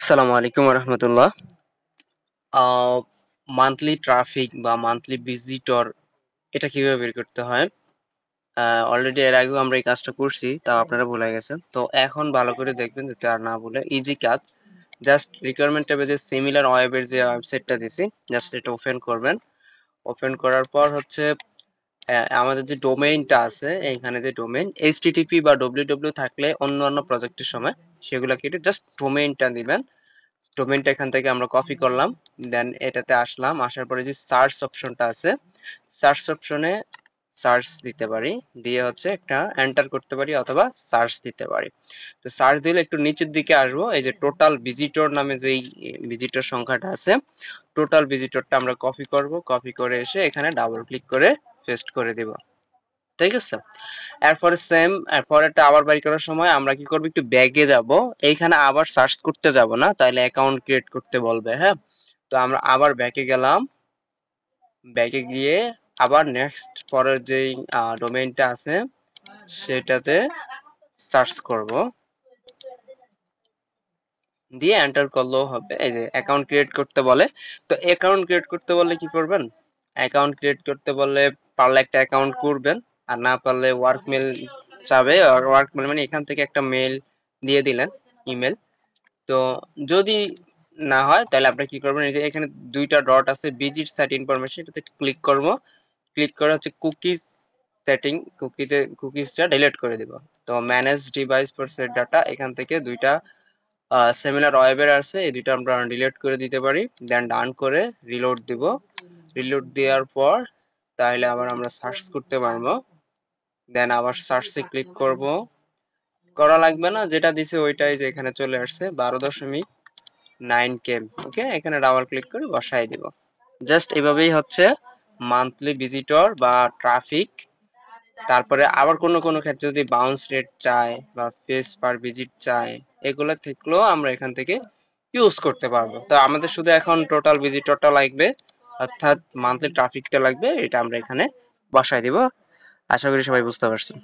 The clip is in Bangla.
আসসালামু আলাইকুম রহমতুল্লাহ। মান্থলি ট্রাফিক বা মান্থলি ভিজিটর এটা কিভাবে বের করতে হয়? অলরেডি এর আগেও আমরা এই কাজটা করছি, তাও আপনারা ভুলে গেছেন। তো এখন ভালো করে দেখবেন যাতে আর না ভুলে। ইজি কাজ। জাস্ট রিকোয়ারমেন্ট ট্যাবে যে সিমিলার ওয়েবের যে ওয়েবসাইটটা দিছি, জাস্ট এটা ওপেন করবেন। ওপেন করার পর হচ্ছে আমাদের যে ডোমেইনটা আছে, এইখানে যে ডোমেইন এইচটিটিপি বা ডব্লিউডব্লিউ থাকলে অন্যান্য প্রজেক্টের সময় সেগুলা কেটে জাস্ট ডোমেইনটা দিবেন। ডোমেইনটা এখান থেকে আমরা কপি করলাম, দেন এটাতে আসলাম, আসার পরে যে সার্চ অপশনটা আছে, সার্চ অপশনে সার্চ দিতে পারি, দিয়ে হচ্ছে একটা এন্টার করতে পারি অথবা সার্চ দিতে পারি। তো সার্চ দিলে একটু নিচের দিকে আসবো, এই যে টোটাল ভিজিটর নামে যেই ভিজিটর সংখ্যাটা আছে, টোটাল ভিজিটরটা আমরা কপি করব, কপি করে এসে এখানে ডাবল ক্লিক করে পেস্ট করে দেব। ঠিক আছে, এরপরে সেম এরপরেরটা আবার বাই করার সময় আমরা কি করব, একটু ব্যাগে যাব, এইখানে আবার সার্চ করতে যাব না, তাহলে অ্যাকাউন্ট ক্রিয়েট করতে বলবে। হ্যাঁ, তো আমরা আবার ব্যাকে গেলাম, ব্যাকে গিয়ে আবার নেক্সট পরের যেই ডোমেইনটা আছে সেটাতে সার্চ করব, দিয়ে এন্টার করলেও হবে। এই যে অ্যাকাউন্ট ক্রিয়েট করতে বলে, তো অ্যাকাউন্ট ক্রিয়েট করতে বললে কি করবেন, অ্যাকাউন্ট ক্রিয়েট করতে বললে পারলে একটা অ্যাকাউন্ট করবেন, আর না পারলে ওয়ার্ক মেল চাবে, আর ওয়ার্ক মেল মানে এখান থেকে একটা মেল দিয়ে দিলেন, ইমেল। তো যদি না হয় তাহলে আপনি কি করবেন, এই যে এখানে দুইটা ডট আছে, ভিজিট সাইট ইনফরমেশন, এটাতে ক্লিক করব, ক্লিক করে হচ্ছে কুকিজ সেটিং, কুকিজটা ডিলিট করে দিব। তো manage device for set data, এখান থেকে দুইটা সেমিনার ওয়েবের আছে, এই দুইটা আমরা ডিলিট করে দিতে পারি। দেন ডান করে রিলোড দিব, রিলোড দেওয়ার পর তাহলে আবার আমরা সার্চ করতে পারবো। দেন আবার সার্চে ক্লিক করব, করা লাগবে না, যেটা দিছে ওইটাই যে এখানে চলে আসছে 12.9 কেম। ওকে, এখানে ডাবল ক্লিক করে বসাই দিব। জাস্ট এভাবেই হচ্ছে মান্থলি ভিজিটর বা ট্রাফিক, তারপরে আবার কোনো কোনো ক্ষেত্রে যদি বাউন্স রেট চায় বা ফেস পার ভিজিট চায়, এগুলো থাকলেও আমরা এখান থেকে ইউজ করতে পারবো। তো আমাদের শুধু এখন টোটাল ভিজিটরটা লাগবে, অর্থাৎ মান্থলি ট্রাফিকটা লাগবে, এটা আমরা এখানে বসাই দিব। আশা করি সবাই বুঝতে পারছেন।